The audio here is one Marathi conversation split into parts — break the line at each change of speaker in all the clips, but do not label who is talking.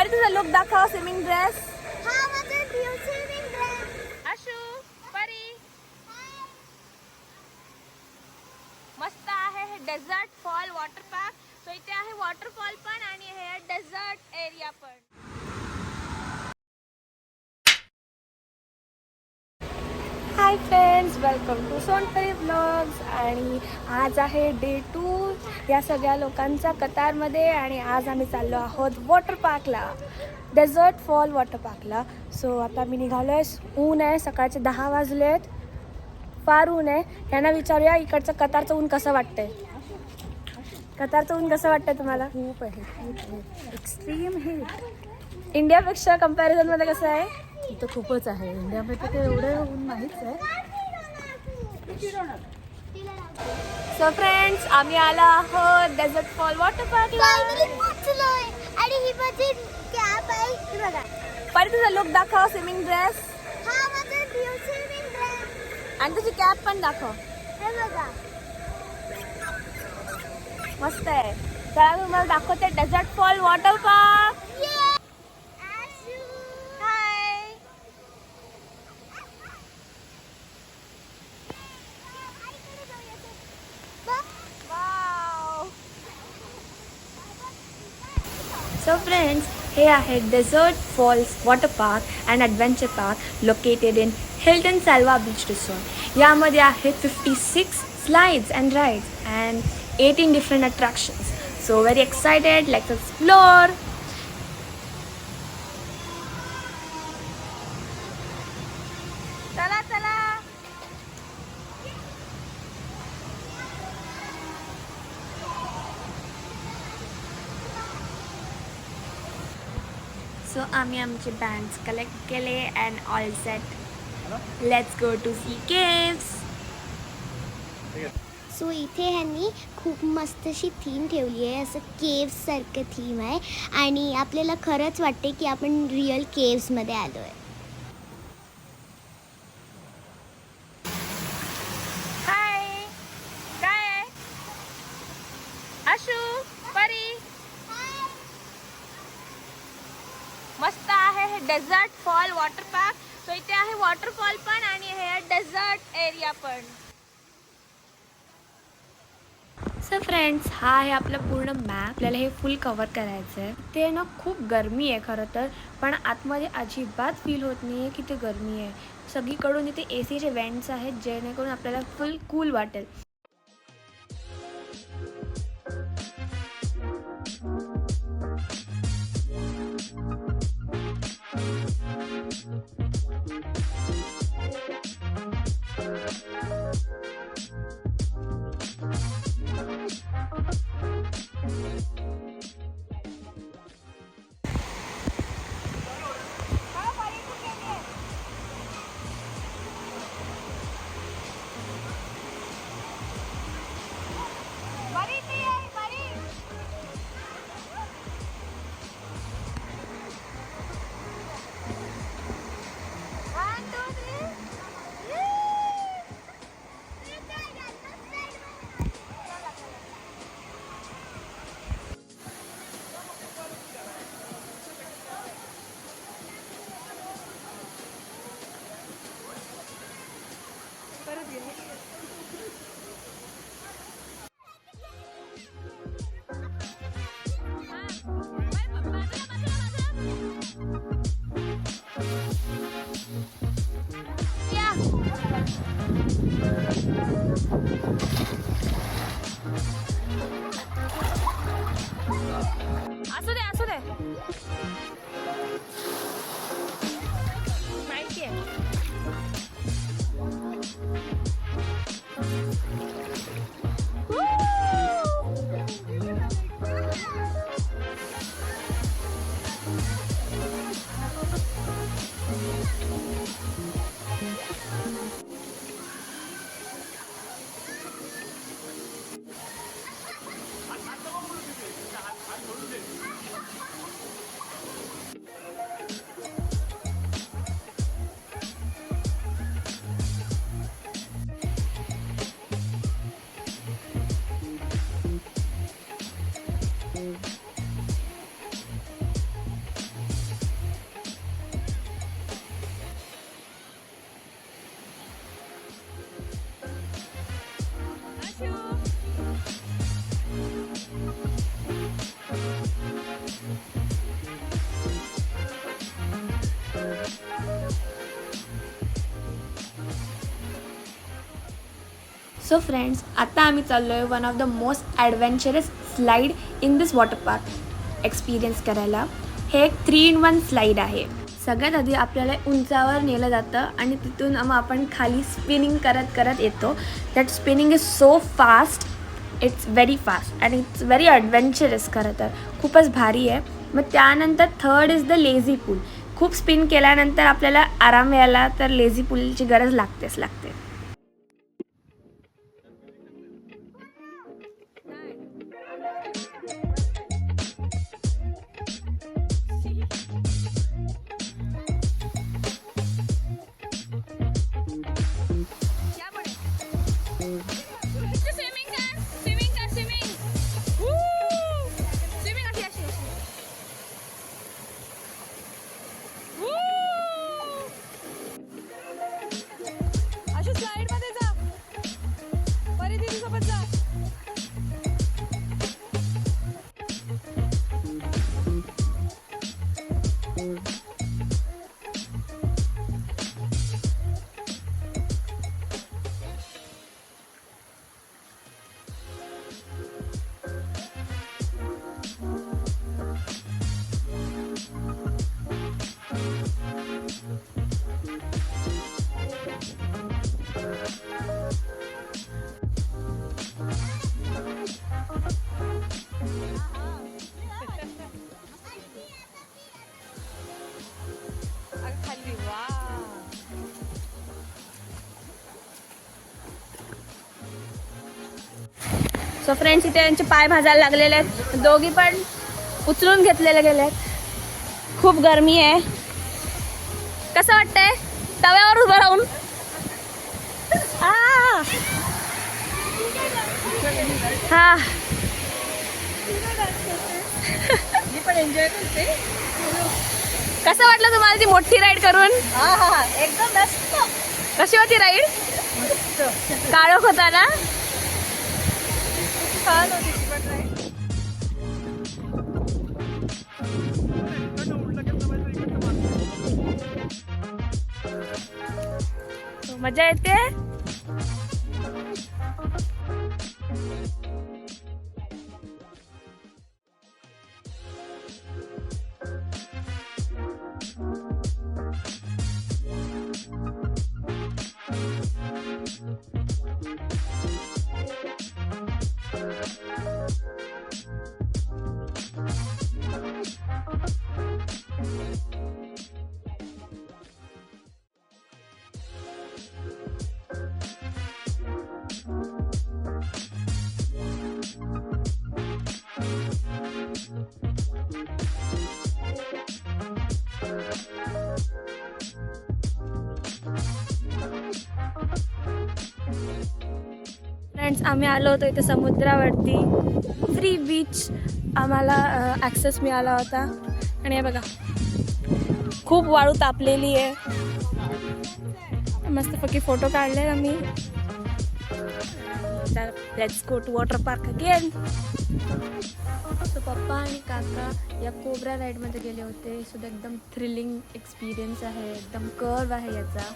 परी तुझा लुक दाखव. Swimming dress.
हा माझा स्विमिंग ड्रेस.
आशू, परी मस्त आहे हे desert fall water park. So इथे आहे वॉटरफॉल पण आणि हे डेझर्ट एरिया पण. Hi friends, welcome to Sonpari vlogs. आणि आज आहे डे 2 या सगळ्या लोकांचा कतारमध्ये. आणि आज आम्ही चाललो आहोत वॉटर पार्कला, डेझर्ट फॉल वॉटर पार्कला. सो आता मी निघालो आहे. ऊन आहे, सकाळचे 10 वाजलेत, फार ऊन आहे. यांना विचारूया इकडचं कतारचं ऊन कसं वाटतंय. कतारचं ऊन कसं वाटतंय तुम्हाला?
खूप आहे, खूप एक्स्ट्रीम हीट.
इंडियापेक्षा कम्पॅरिझनमध्ये कसं आहे?
इथं खूपच आहे. इंडियामध्ये ते एवढं ऊन नाहीच आहे.
सो फ्रेंड्स, आम्ही आलो आहोत डेझर्ट फॉल वॉटर पार्कला.
फायनली पोहोचलोय. आणि ही माझी कॅप आहे. ही बघा.
परी तुझा लुक दाखव. Swimming dress.
हा माझा स्विमिंग ड्रेस.
आणि तुझी कॅप पण दाखव.
हे बघा.
मस्त आहे. चला तुम्हाला दाखवते desert fall water park. Hi. Wow. So friends, हे आहे desert falls water park and adventure park located in Hilton Salwa beach resort. यामध्ये आहेत 56 slides and rides and 18 different attractions. So very excited, let's explore. चला चला. सो आम्ही आमचे बँड्स कलेक्ट केले and all set. Let's go to see caves.
So इथे ह्यांनी खूप मस्त अशी थीम ठेवली आहे. असं केव्स सारखं थीम आहे. आणि आपल्याला खरंच वाटते की आपण रिअल केव्समध्ये आलो आहे.
हाय. काय आहे? आशू, परी मस्त आहे हे desert fall water park. So इथे आहे वॉटरफॉल पण आणि हे डेझर्ट एरिया पण. सो फ्रेंड्स, हा आहे आपला पूर्ण मॅप. आपल्याला हे फुल कवर करायचं आहे. ते ना खूप गरमी आहे खरं तर, पण आतमध्ये अजिबात फील होत नाही आहे की ते गरमी आहे. सगळीकडून इथे ACचे वेंट्स आहेत जेणेकरून आपल्याला फुल कूल वाटेल. असू दे असू दे, माहिती आहे. सो फ्रेंड्स, आता आम्ही चाललो आहे one of the most adventurous slide in this water park experience करायला. हे एक 3-in-1 स्लाईड आहे. सगळ्यात आधी आपल्याला उंचावर नेलं जातं आणि तिथून मग आपण खाली स्पिनिंग करत करत येतो. That spinning is so fast, it's very fast and it's very adventurous. खरं तर खूपच भारी आहे. मग त्यानंतर थर्ड इज द लेझी पूल. खूप स्पिन केल्यानंतर आपल्याला आराम मिळाला तर लेझी पूलची गरज लागतेच लागते. सो फ्रेंड्स, इथे यांचे पाय भाजायला लागलेले आहेत. दोघी पण उचलून घेतलेले गेले आहेत. खूप गरमी आहे. कसं वाटतंय तव्यावर उभं राहून? हा,
मी पण एन्जॉय करते.
कसं वाटलं तुम्हाला ती मोठी राईड करून?
एकदम मस्त.
कशी होती राईड? काळोख होता ना?
छान होती ती पण राईड.
मजा येते. फ्रेंड्स, आम्ही आलो होतो इथे समुद्रावरती. फ्री बीच आम्हाला ॲक्सेस मिळाला होता. आणि हे बघा, खूप वाळू तापलेली आहे. मस्तपैकी फोटो काढले आम्ही. तर let's go to water park again. So पप्पा आणि काका या कोब्रा राईडमध्ये गेले होते. सुद्धा एकदम थ्रिलिंग एक्सपिरियन्स आहे. एकदम कर्व आहे याचा.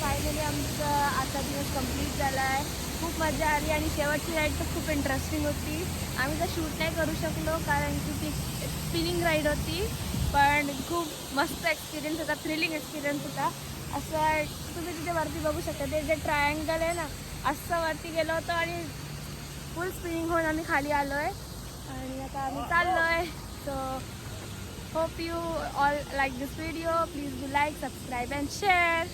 फायनली आमचा आजचा दिवस कंप्लीट झाला आहे. खूप मजा आली आणि शेवटची राईड तर खूप इंटरेस्टिंग होती. आम्ही तर शूट नाही करू शकलो कारण की ती स्पिनिंग राईड होती, पण खूप मस्त एक्सपिरियन्स होता, थ्रिलिंग एक्सपिरियन्स होता. असं तुम्ही तिथे वरती बघू शकता, ते जे ट्रायंगल आहे ना, असं वरती गेलो होतो आणि फुल स्पिनिंग होऊन आम्ही खाली आलो आहे. आणि आता आम्ही चाललो आहे. So hope you all like this video. Please do like, subscribe and share.